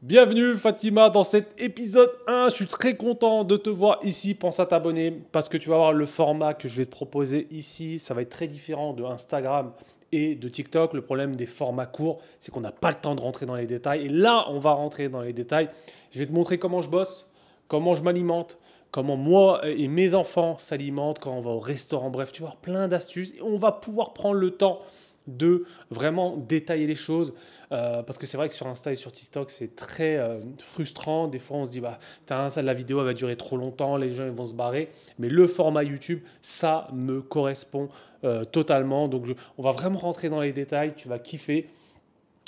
Bienvenue Fatima dans cet épisode 1. Je suis très content de te voir ici. Pense à t'abonner parce que tu vas voir le format que je vais te proposer ici. Ça va être très différent de Instagram et de TikTok. Le problème des formats courts, c'est qu'on n'a pas le temps de rentrer dans les détails. Et là, on va rentrer dans les détails. Je vais te montrer comment je bosse, comment je m'alimente, comment moi et mes enfants s'alimentent quand on va au restaurant. Bref, tu vas avoir plein d'astuces et on va pouvoir prendre le temps de vraiment détailler les choses. Parce que c'est vrai que sur Insta et sur TikTok, c'est très frustrant. Des fois, on se dit, bah, ça, la vidéo elle va durer trop longtemps, les gens ils vont se barrer. Mais le format YouTube, ça me correspond totalement. Donc, on va vraiment rentrer dans les détails. Tu vas kiffer.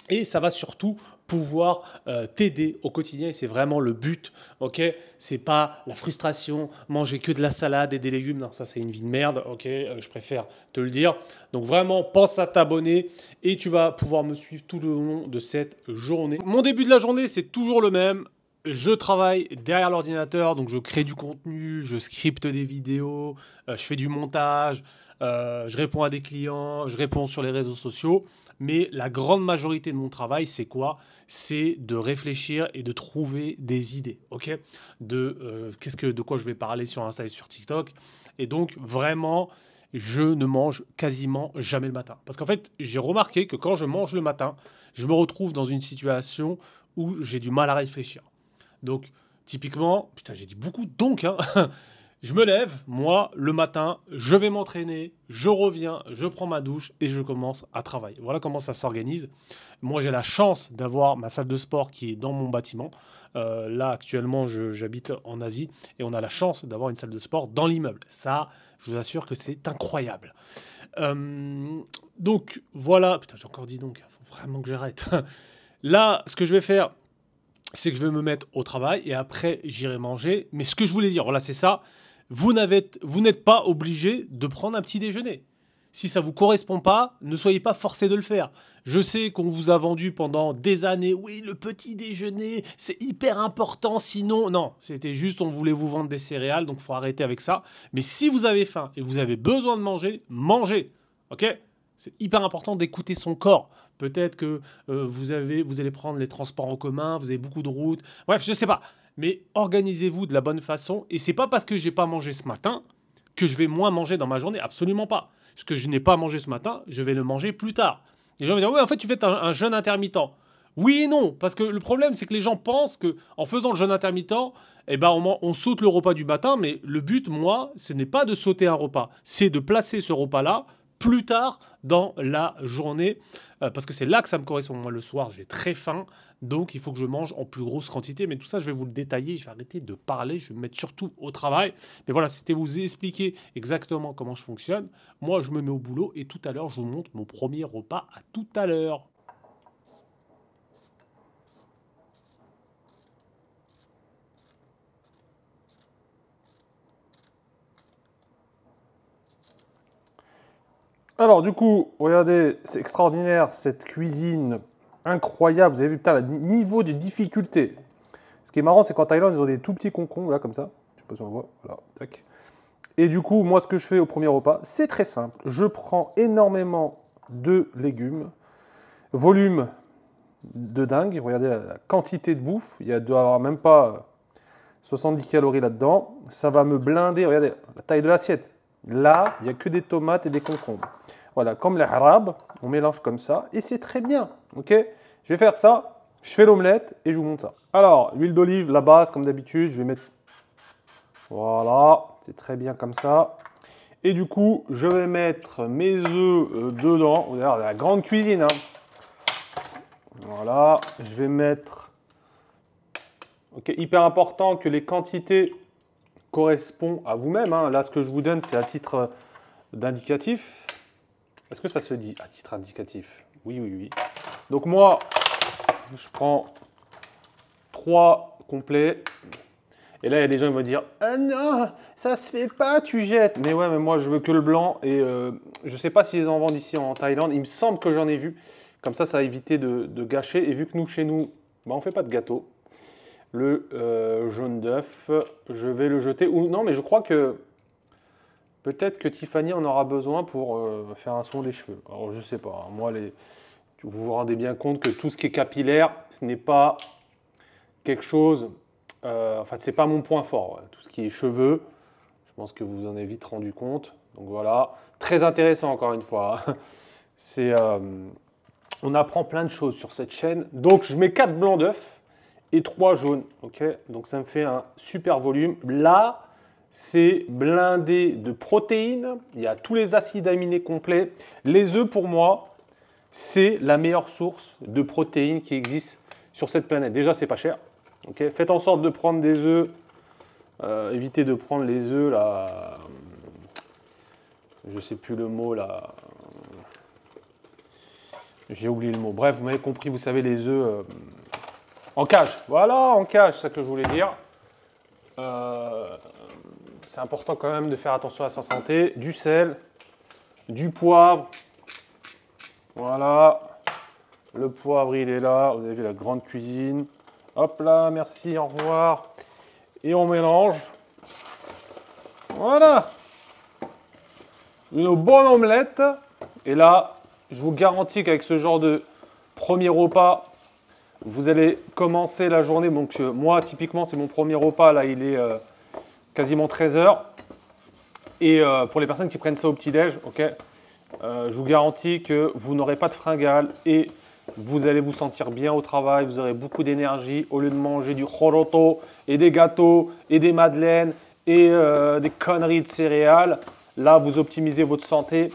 Et ça va surtout pouvoir t'aider au quotidien et c'est vraiment le but, ok? C'est pas la frustration, manger que de la salade et des légumes, non, ça c'est une vie de merde, ok? Je préfère te le dire. Donc vraiment, pense à t'abonner et tu vas pouvoir me suivre tout le long de cette journée. Mon début de la journée, c'est toujours le même. Je travaille derrière l'ordinateur, donc je crée du contenu, je scripte des vidéos, je fais du montage, je réponds à des clients, je réponds sur les réseaux sociaux. Mais la grande majorité de mon travail, c'est quoi? C'est de réfléchir et de trouver des idées, ok? De quoi je vais parler sur Insta et sur TikTok. Et donc, vraiment, je ne mange quasiment jamais le matin. Parce qu'en fait, j'ai remarqué que quand je mange le matin, je me retrouve dans une situation où j'ai du mal à réfléchir. Donc, typiquement, putain, j'ai dit beaucoup donc, hein. Je me lève, moi, le matin, je vais m'entraîner, je reviens, je prends ma douche et je commence à travailler. Voilà comment ça s'organise. Moi, j'ai la chance d'avoir ma salle de sport qui est dans mon bâtiment. Là, actuellement, j'habite en Asie et on a la chance d'avoir une salle de sport dans l'immeuble. Ça, je vous assure que c'est incroyable. Donc, voilà. Putain, j'ai encore dit donc. Il faut vraiment que j'arrête. Là, ce que je vais faire, c'est que je vais me mettre au travail et après, j'irai manger. Mais ce que je voulais dire, voilà, c'est ça. Vous n'êtes pas obligé de prendre un petit déjeuner. Si ça ne vous correspond pas, ne soyez pas forcé de le faire. Je sais qu'on vous a vendu pendant des années, oui, le petit déjeuner, c'est hyper important, sinon... Non, c'était juste, on voulait vous vendre des céréales, donc il faut arrêter avec ça. Mais si vous avez faim et vous avez besoin de manger, mangez. Ok? C'est hyper important d'écouter son corps. Peut-être que vous allez prendre les transports en commun, vous avez beaucoup de routes. Bref, je ne sais pas. Mais organisez-vous de la bonne façon. Et c'est pas parce que j'ai pas mangé ce matin que je vais moins manger dans ma journée. Absolument pas. Ce que je n'ai pas mangé ce matin, je vais le manger plus tard. Les gens vont dire, ouais, en fait, tu fais un jeûne intermittent. Oui et non, parce que le problème, c'est que les gens pensent que en faisant le jeûne intermittent, eh ben, on saute le repas du matin, mais le but, moi, ce n'est pas de sauter un repas, c'est de placer ce repas-là plus tard dans la journée, parce que c'est là que ça me correspond. Moi, le soir, j'ai très faim, donc il faut que je mange en plus grosse quantité. Mais tout ça, je vais vous le détailler, je vais arrêter de parler, je vais me mettre surtout au travail. Mais voilà, c'était vous expliquer exactement comment je fonctionne. Moi, je me mets au boulot et tout à l'heure, je vous montre mon premier repas. À tout à l'heure. Alors du coup, regardez, c'est extraordinaire cette cuisine incroyable. Vous avez vu, putain, le niveau de difficulté. Ce qui est marrant, c'est qu'en Thaïlande, ils ont des tout petits concombres, là, comme ça. Je sais pas si on voit. Voilà, tac. Et du coup, moi, ce que je fais au premier repas, c'est très simple. Je prends énormément de légumes, volume de dingue. Regardez la quantité de bouffe. Il doit y avoir même pas 70 calories là-dedans. Ça va me blinder. Regardez la taille de l'assiette. Là, il n'y a que des tomates et des concombres. Voilà, comme les arabes, on mélange comme ça et c'est très bien. Ok? Je vais faire ça. Je fais l'omelette et je vous montre ça. Alors, l'huile d'olive, la base, comme d'habitude, je vais mettre... Voilà, c'est très bien comme ça. Et du coup, je vais mettre mes œufs dedans. Regarde, la grande cuisine. Hein. Voilà, je vais mettre... Ok, hyper important que les quantités correspondent à vous-même. Hein. Là, ce que je vous donne, c'est à titre d'indicatif. Est-ce que ça se dit à titre indicatif? Oui, oui, oui. Donc moi, je prends 3 complets. Et là, il y a des gens qui vont dire « Ah non, ça se fait pas, tu jettes !» Mais ouais, mais moi, je veux que le blanc. Et je ne sais pas s'ils en vendent ici en Thaïlande. Il me semble que j'en ai vu. Comme ça va éviter de gâcher. Et vu que nous, chez nous, bah, on ne fait pas de gâteau. Le jaune d'œuf, je vais le jeter. Ou non, mais je crois que peut-être que Tiffany en aura besoin pour faire un soin des cheveux. Alors, je sais pas. Moi, vous vous rendez bien compte que tout ce qui est capillaire, ce n'est pas quelque chose, enfin, c'est pas mon point fort, ouais. Tout ce qui est cheveux, je pense que vous en avez vite rendu compte. Donc voilà, très intéressant encore une fois, hein. C'est, on apprend plein de choses sur cette chaîne. Donc je mets 4 blancs d'œufs et 3 jaunes. Ok, donc ça me fait un super volume. Là, c'est blindé de protéines. Il y a tous les acides aminés complets. Les œufs, pour moi, c'est la meilleure source de protéines qui existe sur cette planète. Déjà, c'est pas cher. Ok, faites en sorte de prendre des œufs. Évitez de prendre les œufs là. Je sais plus le mot là. J'ai oublié le mot. Bref, vous m'avez compris, vous savez, les œufs en cage. Voilà, en cage, c'est ça que je voulais dire. C'est important quand même de faire attention à sa santé. Du sel, du poivre. Voilà. Le poivre, il est là. Vous avez vu la grande cuisine. Hop là, merci, au revoir. Et on mélange. Voilà. Une bonne omelette. Et là, je vous garantis qu'avec ce genre de premier repas, vous allez commencer la journée. Donc moi, typiquement, c'est mon premier repas. Là, il est quasiment 13 heures. Et pour les personnes qui prennent ça au petit-déj, ok, je vous garantis que vous n'aurez pas de fringales et vous allez vous sentir bien au travail. Vous aurez beaucoup d'énergie au lieu de manger du choroto et des gâteaux et des madeleines et des conneries de céréales. Là, vous optimisez votre santé.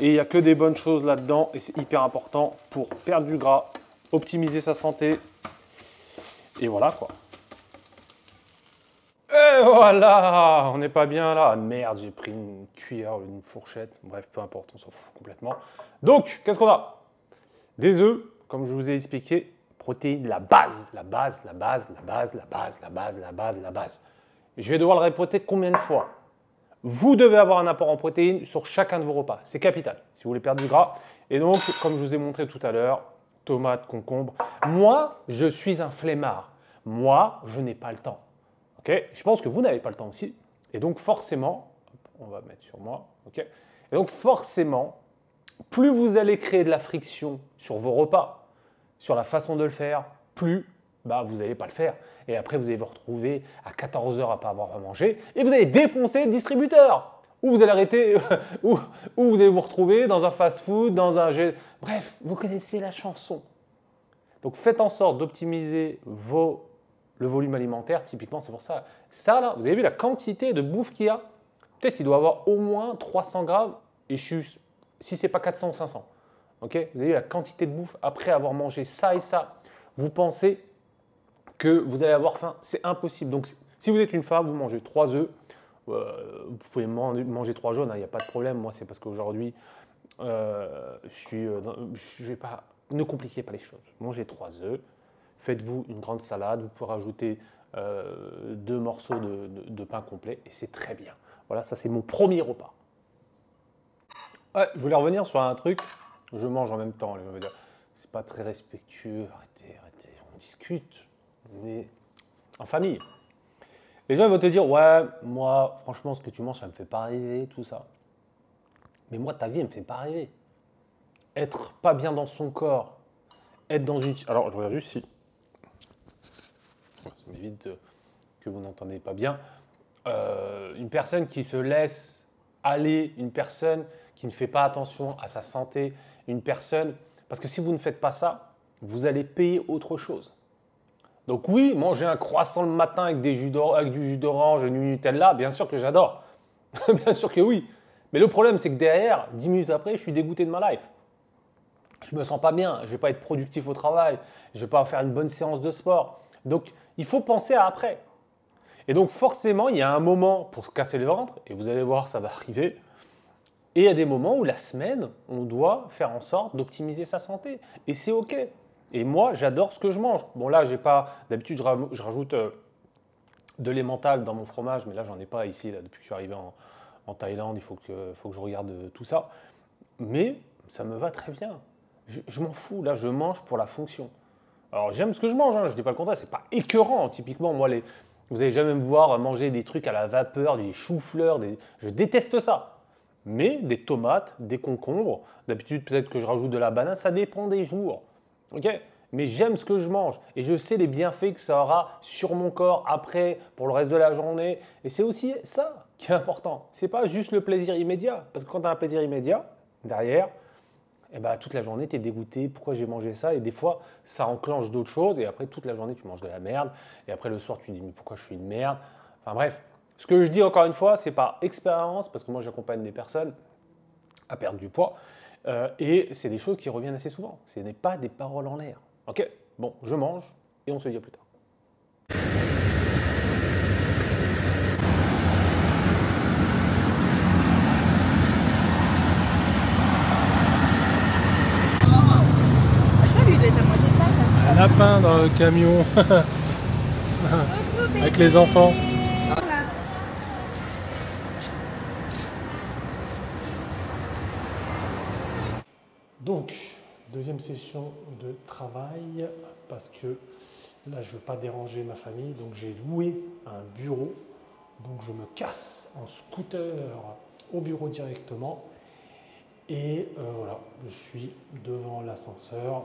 Et il n'y a que des bonnes choses là-dedans. Et c'est hyper important pour perdre du gras, optimiser sa santé. Et voilà quoi. Et voilà, on n'est pas bien là. Ah, merde, j'ai pris une cuillère ou une fourchette. Bref, peu importe, on s'en fout complètement. Donc, qu'est-ce qu'on a? Des œufs, comme je vous ai expliqué, protéines, la base. Je vais devoir le répéter combien de fois? Vous devez avoir un apport en protéines sur chacun de vos repas. C'est capital si vous voulez perdre du gras. Et donc, comme je vous ai montré tout à l'heure, tomates, concombres. Moi, je suis un flemmard. Moi, je n'ai pas le temps. Okay, je pense que vous n'avez pas le temps aussi. Et donc, forcément, on va mettre sur moi. Okay, et donc, forcément, plus vous allez créer de la friction sur vos repas, sur la façon de le faire, plus vous n'allez pas le faire. Et après, vous allez vous retrouver à 14 heures à ne pas avoir mangé et vous allez défoncer le distributeur. Ou vous allez arrêter, ou vous allez vous retrouver dans un fast-food, dans un... Bref, vous connaissez la chanson. Donc, faites en sorte d'optimiser le volume alimentaire. Typiquement, c'est pour ça. Ça, là, vous avez vu la quantité de bouffe qu'il y a? Peut-être qu'il doit avoir au moins 300 grammes. Et si ce n'est pas 400 ou 500. Okay, vous avez vu la quantité de bouffe après avoir mangé ça et ça. Vous pensez que vous allez avoir faim, c'est impossible. Donc, si vous êtes une femme, vous mangez 3 œufs, vous pouvez manger 3 jaunes, il n'y a pas de problème. Moi, c'est parce qu'aujourd'hui, je vais pas, ne compliquez pas les choses. Mangez 3 œufs, faites-vous une grande salade, vous pouvez rajouter 2 morceaux de pain complet et c'est très bien. Voilà, ça c'est mon premier repas. Ouais, je voulais revenir sur un truc, je mange en même temps, les gens vont dire, c'est pas très respectueux, arrêtez, on discute. On est en famille. Les gens vont te dire, ouais, moi, franchement, ce que tu manges, ça ne me fait pas rêver, tout ça. Mais moi, ta vie, elle ne me fait pas rêver. Être pas bien dans son corps, être dans une... Alors, je regarde juste si... Ça m'évite que vous n'entendez pas bien. Une personne qui se laisse aller, une personne qui ne fait pas attention à sa santé, une personne... Parce que si vous ne faites pas ça, vous allez payer autre chose. Donc oui, manger un croissant le matin avec du jus d'orange et du Nutella, bien sûr que j'adore. Bien sûr que oui. Mais le problème, c'est que derrière, 10 minutes après, je suis dégoûté de ma life. Je me sens pas bien, je ne vais pas être productif au travail, je ne vais pas faire une bonne séance de sport. Donc, il faut penser à après. Et donc, forcément, il y a un moment pour se casser le ventre, et vous allez voir, ça va arriver. Et il y a des moments où la semaine, on doit faire en sorte d'optimiser sa santé. Et c'est OK. Et moi, j'adore ce que je mange. Bon, là, j'ai pas. D'habitude, je rajoute de l'emmental dans mon fromage, mais là, j'en ai pas ici. Là, depuis que je suis arrivé en Thaïlande, il faut que je regarde tout ça. Mais ça me va très bien. Je m'en fous. Là, je mange pour la fonction. Alors, j'aime ce que je mange. Hein, je ne dis pas le contraire. C'est pas écœurant. Typiquement, moi, vous n'allez jamais me voir manger des trucs à la vapeur, des choux-fleurs. Je déteste ça. Mais des tomates, des concombres. D'habitude, peut-être que je rajoute de la banane. Ça dépend des jours. Ok, mais j'aime ce que je mange et je sais les bienfaits que ça aura sur mon corps après, pour le reste de la journée. Et c'est aussi ça qui est important. Ce n'est pas juste le plaisir immédiat, parce que quand tu as un plaisir immédiat, derrière, eh ben, toute la journée, tu es dégoûté, pourquoi j'ai mangé ça? Et des fois, ça enclenche d'autres choses, et après, toute la journée, tu manges de la merde, et après, le soir, tu te dis, mais pourquoi je suis une merde? Enfin bref, ce que je dis encore une fois, c'est par expérience, parce que moi, j'accompagne des personnes à perdre du poids, et c'est des choses qui reviennent assez souvent. Ce n'est pas des paroles en l'air. Ok, bon, je mange, et on se dit à plus tard. Un lapin dans le camion avec les enfants. Donc, deuxième session de travail parce que là je ne veux pas déranger ma famille, donc j'ai loué un bureau. Donc je me casse en scooter au bureau directement et voilà, je suis devant l'ascenseur.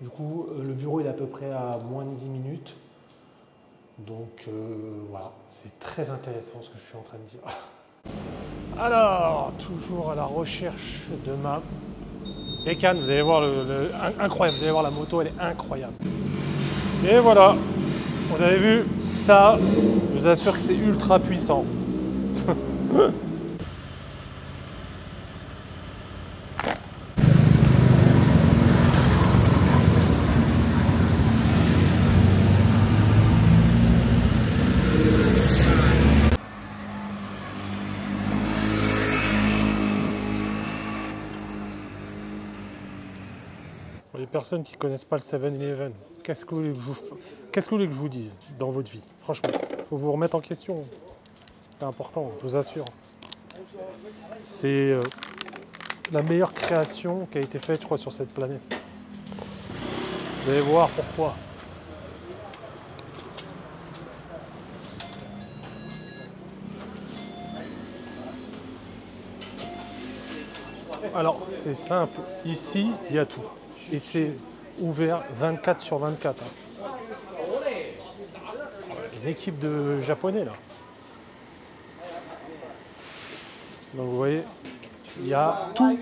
Du coup, le bureau est à peu près à moins de 10 minutes. Donc voilà, c'est très intéressant ce que je suis en train de dire. Alors, toujours à la recherche de ma bécane. Vous allez voir incroyable, vous allez voir la moto, elle est incroyable. Et voilà, vous avez vu, ça, je vous assure que c'est ultra puissant. Pour les personnes qui ne connaissent pas le 7-Eleven, qu'est-ce que vous voulez que je vous dise dans votre vie? Franchement, il faut vous remettre en question. C'est important, je vous assure. C'est la meilleure création qui a été faite, je crois, sur cette planète. Vous allez voir pourquoi. Alors, c'est simple. Ici, il y a tout. Et c'est ouvert 24 sur 24. Hein. Une équipe de Japonais, là. Donc, vous voyez, il y a tout.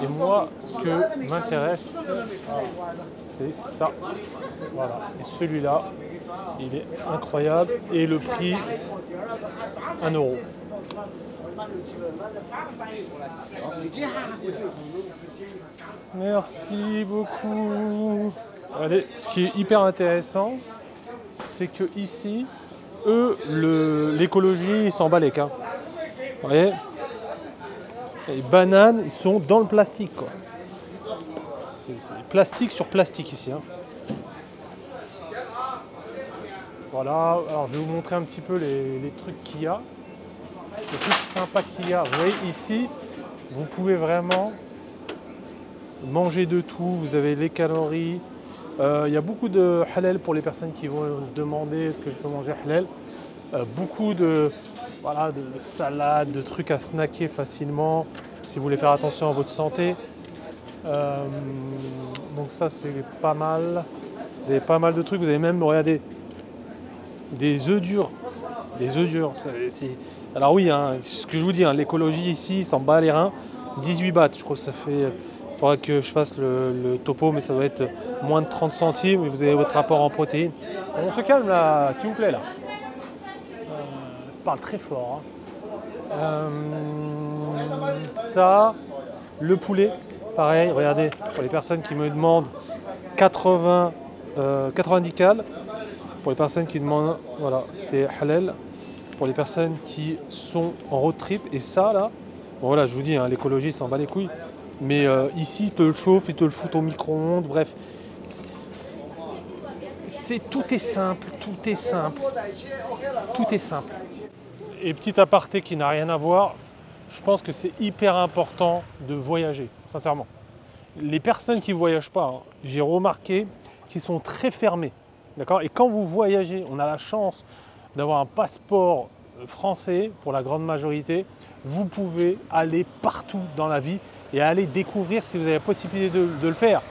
Et moi, ce que m'intéresse, c'est ça. Voilà. Et celui-là, il est incroyable. Et le prix, 1 €. Merci beaucoup. Allez, ce qui est hyper intéressant, c'est que ici, eux, l'écologie, ils s'en bat les cas. Vous voyez, les bananes, ils sont dans le plastique, quoi. C'est plastique sur plastique ici. Hein. Voilà, alors je vais vous montrer un petit peu les trucs qu'il y a. Les trucs sympas qu'il y a. Vous voyez ici, vous pouvez vraiment manger de tout. Vous avez les calories. Il y a beaucoup de halal pour les personnes qui vont se demander est-ce que je peux manger halal. Beaucoup de salades, de trucs à snacker facilement si vous voulez faire attention à votre santé. Donc ça c'est pas mal. Vous avez pas mal de trucs. Vous avez même, regardez, des œufs durs. Des œufs durs. Alors oui, hein, ce que je vous dis, hein, l'écologie ici, s'en bat les reins. 18 bahts, je crois que ça fait... Il faudra que je fasse le topo, mais ça doit être moins de 30 centimes. Et vous avez votre rapport en protéines. On se calme là, s'il vous plaît là. Je parle très fort. Hein. Ça, le poulet, pareil, regardez, pour les personnes qui me demandent 90 cales. Pour les personnes qui demandent, voilà, c'est halal. Pour les personnes qui sont en road trip, et ça là, bon voilà, je vous dis, hein, l'écologie s'en bat les couilles, mais ici, ils te le chauffent, ils te le foutent au micro-ondes, bref. Tout est simple, tout est simple, tout est simple. Et petit aparté qui n'a rien à voir, je pense que c'est hyper important de voyager, sincèrement. Les personnes qui ne voyagent pas, hein, j'ai remarqué qu'ils sont très fermés. D'accord ? Et quand vous voyagez, on a la chance d'avoir un passeport français pour la grande majorité, vous pouvez aller partout dans la vie. Il et allez découvrir si vous avez la possibilité de le faire.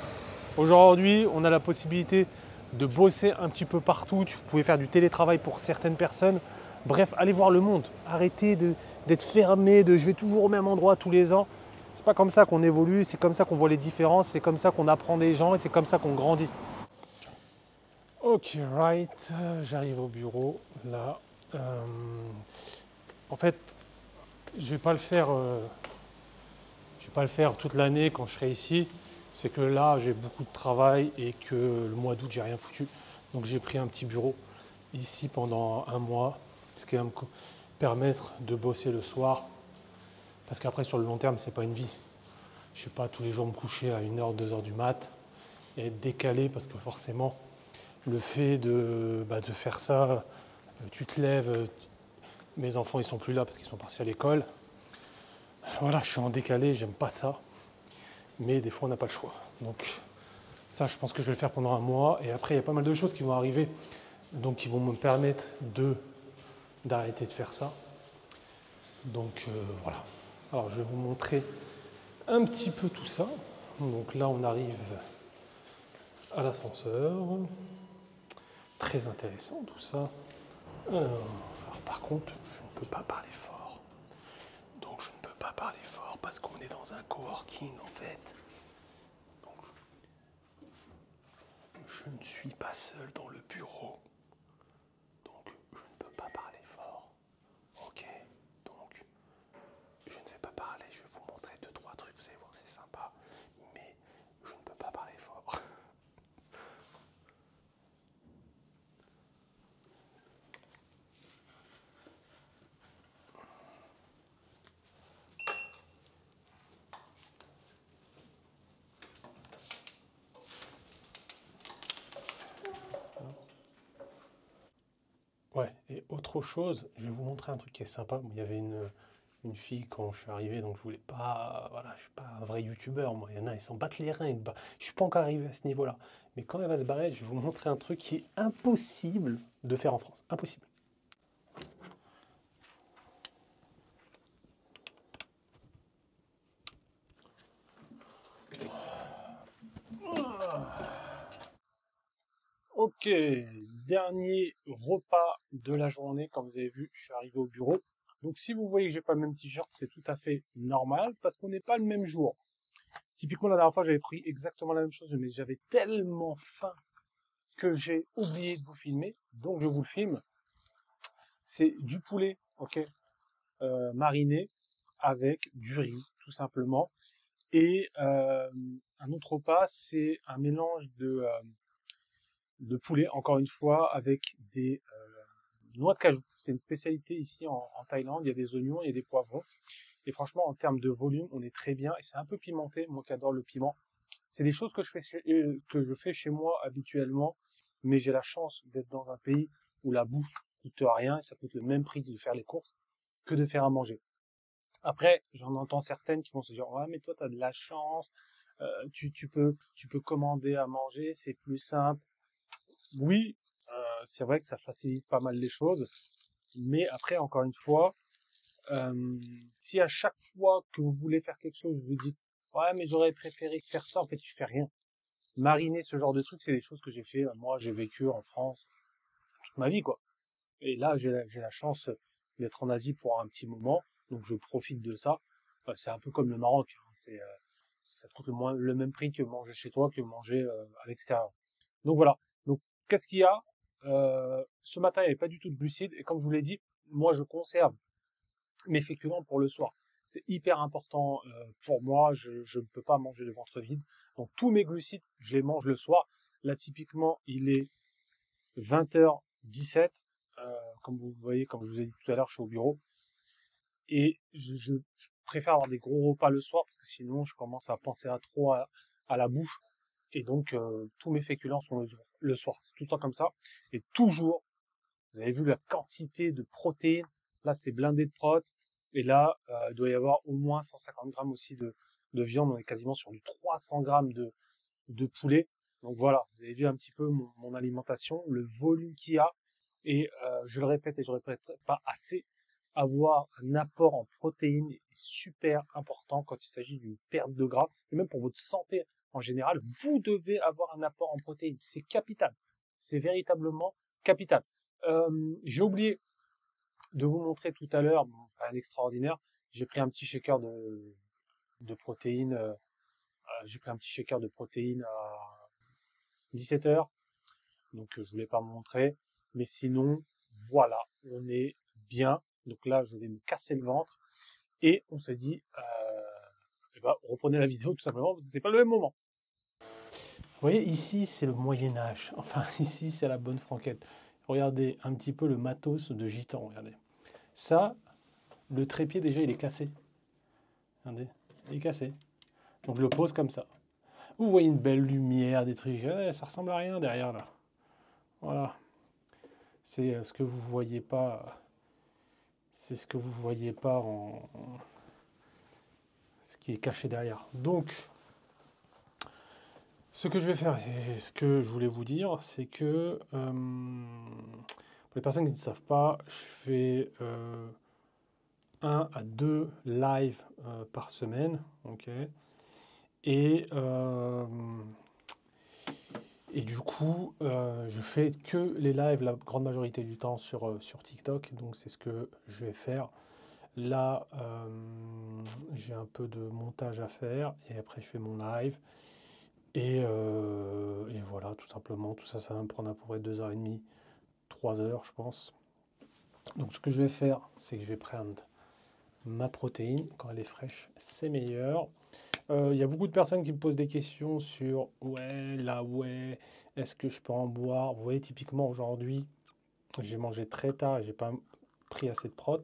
Aujourd'hui, on a la possibilité de bosser un petit peu partout. Vous pouvez faire du télétravail pour certaines personnes. Bref, allez voir le monde. Arrêtez d'être fermé, je vais toujours au même endroit tous les ans. C'est pas comme ça qu'on évolue, c'est comme ça qu'on voit les différences, c'est comme ça qu'on apprend des gens et c'est comme ça qu'on grandit. Ok, right, j'arrive au bureau, là. En fait, je vais pas le faire, je vais pas le faire toute l'année quand je serai ici. C'est que là, j'ai beaucoup de travail et que le mois d'août, j'ai rien foutu. Donc j'ai pris un petit bureau ici pendant un mois, ce qui va me permettre de bosser le soir. Parce qu'après, sur le long terme, c'est pas une vie. Je ne vais pas tous les jours me coucher à 1h, 2h du mat et être décalé parce que forcément, le fait de faire ça, tu te lèves, mes enfants ils sont plus là parce qu'ils sont partis à l'école. Voilà, je suis en décalé, j'aime pas ça, mais des fois on n'a pas le choix. Donc ça, je pense que je vais le faire pendant un mois et après il y a pas mal de choses qui vont arriver, donc qui vont me permettre d'arrêter de faire ça. Donc voilà. Alors je vais vous montrer un petit peu tout ça. Donc là on arrive à l'ascenseur. Très intéressant tout ça. Alors, par contre, je ne peux pas parler fort. Donc je ne peux pas parler fort parce qu'on est dans un coworking en fait. Donc, je ne suis pas seul dans le bureau. Donc je ne peux pas parler fort. Ok. Donc je ne vais pas parler. Je vais vous montrer 2-3 trucs. Vous allez voir, c'est sympa. Mais je ne peux pas parler fort. Ouais, et autre chose, je vais vous montrer un truc qui est sympa. Il y avait une fille quand je suis arrivé, donc je voulais pas. Voilà, je suis pas un vrai youtubeur, moi. Il y en a, ils s'en battent les reins. Je suis pas encore arrivé à ce niveau-là. Mais quand elle va se barrer, je vais vous montrer un truc qui est impossible de faire en France. Impossible. Ok, dernier repas de la journée. Comme vous avez vu, je suis arrivé au bureau. Donc si vous voyez que j'ai pas le même t-shirt, c'est tout à fait normal parce qu'on n'est pas le même jour. Typiquement, la dernière fois, j'avais pris exactement la même chose, mais j'avais tellement faim que j'ai oublié de vous filmer. Donc je vous le filme. C'est du poulet, ok, mariné avec du riz, tout simplement. Et un autre repas, c'est un mélange de poulet, encore une fois, avec des noix de cajou. C'est une spécialité ici en Thaïlande. Il y a des oignons, il y a des poivrons. Et franchement, en termes de volume, on est très bien. Et c'est un peu pimenté, moi qui adore le piment. C'est des choses que je fais chez moi habituellement. Mais j'ai la chance d'être dans un pays où la bouffe coûte rien et ça coûte le même prix de faire les courses que de faire à manger. Après, j'en entends certaines qui vont se dire, ouais, mais toi, tu as de la chance, tu peux commander à manger, c'est plus simple. Oui, c'est vrai que ça facilite pas mal les choses, mais après, encore une fois, si à chaque fois que vous voulez faire quelque chose, vous dites, ouais, mais j'aurais préféré faire ça, en fait, tu fais rien. Mariner ce genre de trucs, c'est des choses que j'ai fait. Moi, j'ai vécu en France toute ma vie, quoi. Et là, j'ai la chance d'être en Asie pour un petit moment, donc je profite de ça. C'est un peu comme le Maroc, hein. Ça te coûte le même prix que manger chez toi, que manger à l'extérieur. Donc voilà. Donc qu'est-ce qu'il y a? Ce matin, il n'y avait pas du tout de glucides, et comme je vous l'ai dit, moi je conserve mes féculents pour le soir. C'est hyper important pour moi. Je ne peux pas manger le ventre vide. Donc tous mes glucides, je les mange le soir. Là, typiquement, il est 20h17. Comme vous voyez, comme je vous ai dit tout à l'heure, je suis au bureau. Et je préfère avoir des gros repas le soir parce que sinon, je commence à penser à la bouffe. Et donc, tous mes féculents sont le soir. C'est tout le temps comme ça. Et toujours, vous avez vu la quantité de protéines. Là, c'est blindé de prot. Et là, il doit y avoir au moins 150 grammes aussi de viande. On est quasiment sur du 300 grammes de poulet. Donc voilà, vous avez vu un petit peu mon alimentation, le volume qu'il y a. Et je le répète et je le répéterai pas assez, avoir un apport en protéines est super important quand il s'agit d'une perte de gras, et même pour votre santé en général, vous devez avoir un apport en protéines. C'est capital. C'est véritablement capital. J'ai oublié de vous montrer tout à l'heure, bon, un extraordinaire, j'ai pris un petit shaker de protéines. J'ai pris un petit shaker de protéines à 17 heures, donc je voulais pas me montrer. Mais sinon, voilà, on est bien. Donc là, je vais me casser le ventre. Et on se dit, eh ben, reprenez la vidéo tout simplement parce que c'est pas le même moment. Vous voyez, ici, c'est le Moyen Âge. Enfin, ici, c'est la bonne franquette. Regardez un petit peu le matos de gitan, regardez. Ça, le trépied, déjà, il est cassé. Regardez, il est cassé. Donc je le pose comme ça. Vous voyez une belle lumière, des trucs. Ça ressemble à rien derrière, là. Voilà. C'est ce que vous voyez pas. C'est ce que vous voyez pas ce qui est caché derrière. Donc, ce que je vais faire et ce que je voulais vous dire, c'est que pour les personnes qui ne savent pas, je fais 1 à 2 lives par semaine, ok. Et, euh, et du coup, je fais que les lives la grande majorité du temps sur TikTok, donc c'est ce que je vais faire. Là, j'ai un peu de montage à faire et après je fais mon live. Et voilà, tout simplement, tout ça, ça va me prendre à peu près 2h30, 3 heures, je pense. Donc ce que je vais faire, c'est que je vais prendre ma protéine. Quand elle est fraîche, c'est meilleur. Il y a beaucoup de personnes qui me posent des questions sur ouais, là, ouais, est-ce que je peux en boire? Vous voyez, typiquement aujourd'hui, j'ai mangé très tard et j'ai pas pris assez de prot.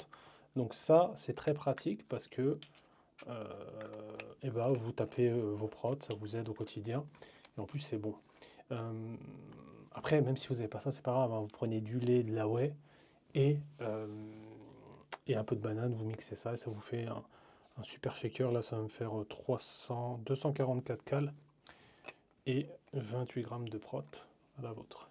Donc ça, c'est très pratique parce que et ben, vous tapez vos prods, ça vous aide au quotidien. Et en plus, c'est bon. Euh, Après, même si vous n'avez pas ça, c'est pas grave, hein. Vous prenez du lait, de la whey et un peu de banane, vous mixez ça et ça vous fait un super shaker. Là, ça va me faire 244 cales et 28 grammes de prot à la vôtre.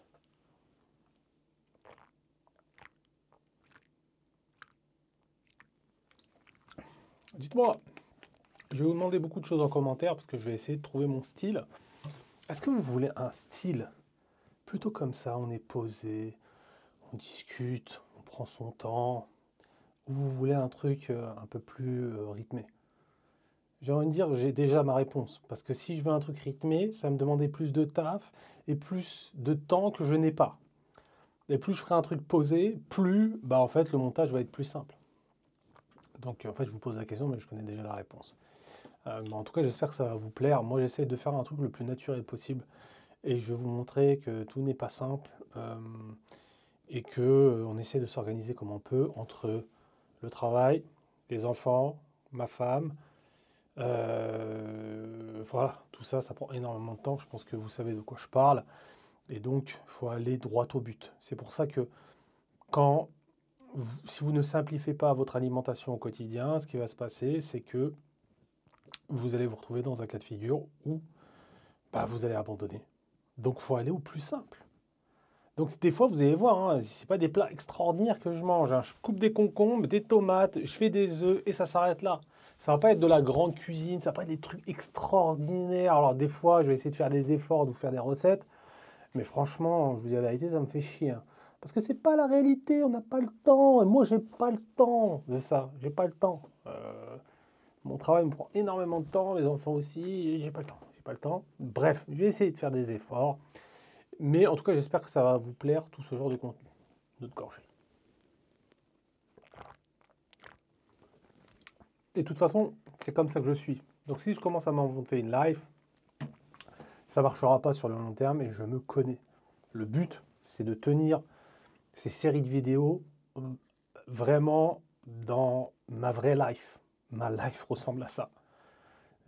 Dites-moi, je vais vous demander beaucoup de choses en commentaire parce que je vais essayer de trouver mon style. Est-ce que vous voulez un style plutôt comme ça, on est posé, on discute, on prend son temps, ou vous voulez un truc un peu plus rythmé? J'ai envie de dire, j'ai déjà ma réponse. Parce que si je veux un truc rythmé, ça va me demander plus de taf et plus de temps que je n'ai pas. Et plus je ferai un truc posé, plus bah, en fait, le montage va être plus simple. Donc en fait, je vous pose la question, mais je connais déjà la réponse. Mais en tout cas, j'espère que ça va vous plaire. Moi, j'essaie de faire un truc le plus naturel possible. Et je vais vous montrer que tout n'est pas simple. Et que on essaie de s'organiser comme on peut entre le travail, les enfants, ma femme. Voilà, tout ça, ça prend énormément de temps. Je pense que vous savez de quoi je parle. Et donc, il faut aller droit au but. C'est pour ça que si vous ne simplifiez pas votre alimentation au quotidien, ce qui va se passer, c'est que vous allez vous retrouver dans un cas de figure où bah, vous allez abandonner. Donc, il faut aller au plus simple. Donc des fois, vous allez voir, hein, c'est pas des plats extraordinaires que je mange, hein. Je coupe des concombres, des tomates, je fais des œufs et ça s'arrête là. Ça va pas être de la grande cuisine, ça va pas être des trucs extraordinaires. Alors des fois, je vais essayer de faire des efforts, de vous faire des recettes, mais franchement, je vous dis la vérité, ça me fait chier, hein. Parce que c'est pas la réalité, on n'a pas le temps. Et moi, j'ai pas le temps de ça, j'ai pas le temps. Mon travail me prend énormément de temps, les enfants aussi, j'ai pas le temps, j'ai pas le temps. Bref, je vais essayer de faire des efforts. Mais en tout cas, j'espère que ça va vous plaire, tout ce genre de contenu. Notre gorgée. Et de toute façon, c'est comme ça que je suis. Donc si je commence à m'inventer une life, ça ne marchera pas sur le long terme et je me connais. Le but, c'est de tenir ces séries de vidéos vraiment dans ma vraie life. Ma life ressemble à ça.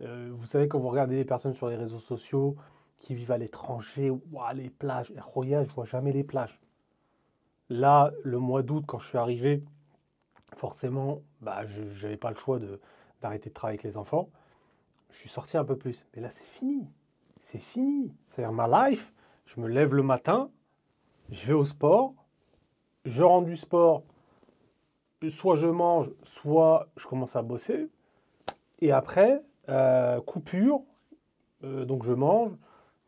Vous savez, quand vous regardez les personnes sur les réseaux sociaux qui vivent à l'étranger, ouah, les plages, et regarde, je vois jamais les plages. Là, le mois d'août, quand je suis arrivé, forcément, bah, je n'avais pas le choix d'arrêter de travailler avec les enfants. Je suis sorti un peu plus. Mais là, c'est fini. C'est fini. C'est-à-dire ma life, je me lève le matin, je vais au sport, je rentre du sport, soit je mange, soit je commence à bosser. Et après, coupure, donc je mange,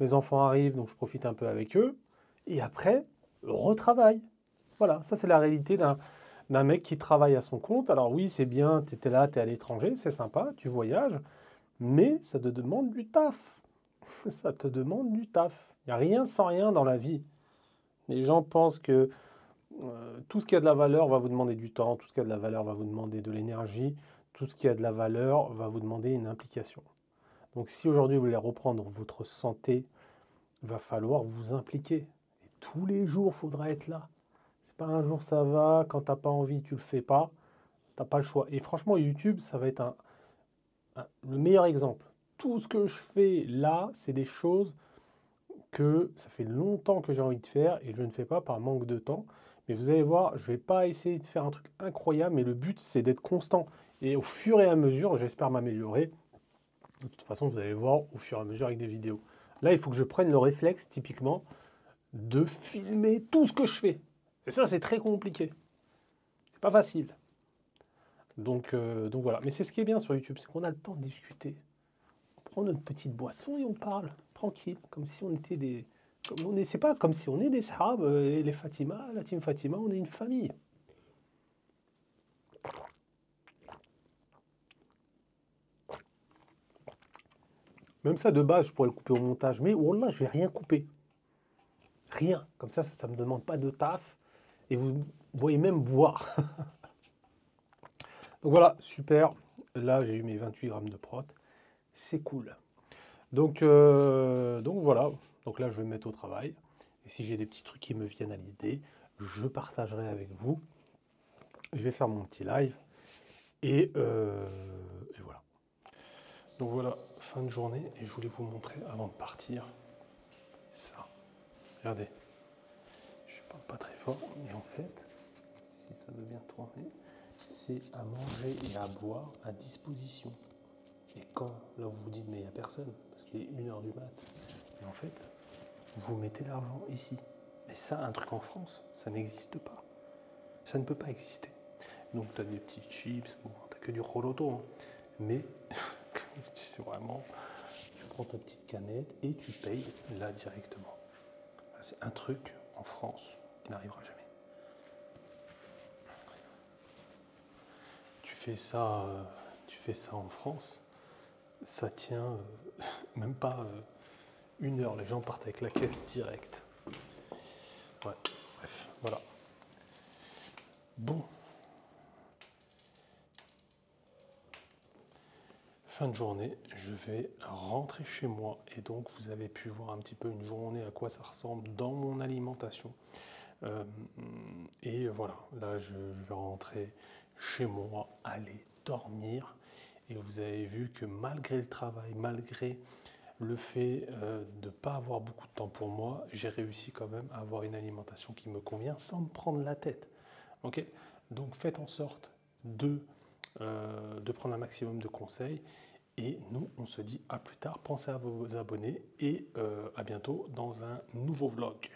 mes enfants arrivent, donc je profite un peu avec eux. Et après, retravail. Voilà, ça c'est la réalité d'un mec qui travaille à son compte. Alors oui, c'est bien, tu étais là, tu es à l'étranger, c'est sympa, tu voyages, mais ça te demande du taf. Ça te demande du taf. Il n'y a rien sans rien dans la vie. Les gens pensent que tout ce qui a de la valeur va vous demander du temps, tout ce qui a de la valeur va vous demander de l'énergie, tout ce qui a de la valeur va vous demander une implication. Donc si aujourd'hui vous voulez reprendre votre santé, il va falloir vous impliquer. Et tous les jours, il faudra être là. C'est pas un jour ça va, quand t'as pas envie, tu le fais pas. T'as pas le choix. Et franchement, YouTube, ça va être le meilleur exemple. Tout ce que je fais là, c'est des choses que ça fait longtemps que j'ai envie de faire et je ne fais pas par manque de temps. Mais vous allez voir, je ne vais pas essayer de faire un truc incroyable, mais le but, c'est d'être constant. Et au fur et à mesure, j'espère m'améliorer. De toute façon, vous allez voir au fur et à mesure avec des vidéos. Là, il faut que je prenne le réflexe, typiquement, de filmer tout ce que je fais. Et ça, c'est très compliqué. C'est pas facile. Donc voilà. Mais c'est ce qui est bien sur YouTube, c'est qu'on a le temps de discuter. On prend notre petite boisson et on parle, tranquille, comme si on était des... C'est pas comme si on est des Sahabs, et les Fatima, la team Fatima, on est une famille. Même ça, de base, je pourrais le couper au montage, mais wallah, je vais rien couper. Rien. Comme ça me demande pas de taf. Et vous voyez même boire. Donc voilà, super. Là, j'ai eu mes 28 grammes de prot. C'est cool. Donc voilà. Donc là, je vais me mettre au travail. Et si j'ai des petits trucs qui me viennent à l'idée, je partagerai avec vous. Je vais faire mon petit live. Et voilà. Donc voilà, fin de journée. Et je voulais vous montrer avant de partir ça. Regardez. Je parle pas très fort, mais en fait, si ça veut bien tourner, c'est à manger et à boire à disposition. Et quand, là vous vous dites, mais il n'y a personne, parce qu'il est 1h du mat, et en fait, vous mettez l'argent ici. Mais ça, un truc en France, ça n'existe pas. Ça ne peut pas exister. Donc tu as des petits chips, bon, tu n'as que du roloto, hein. Mais c'est vraiment, tu prends ta petite canette et tu payes là directement. C'est un truc en France qui n'arrivera jamais. Tu fais ça en France, ça tient même pas 1 heure. Les gens partent avec la caisse directe. Ouais, bref, voilà. Bon. Fin de journée, je vais rentrer chez moi et donc vous avez pu voir un petit peu une journée à quoi ça ressemble dans mon alimentation. Et voilà, là je vais rentrer chez moi, aller dormir. Et vous avez vu que malgré le travail, malgré le fait de ne pas avoir beaucoup de temps pour moi, j'ai réussi quand même à avoir une alimentation qui me convient sans me prendre la tête. Ok. Donc faites en sorte de prendre un maximum de conseils. Et nous, on se dit à plus tard. Pensez à vous abonner et à bientôt dans un nouveau vlog.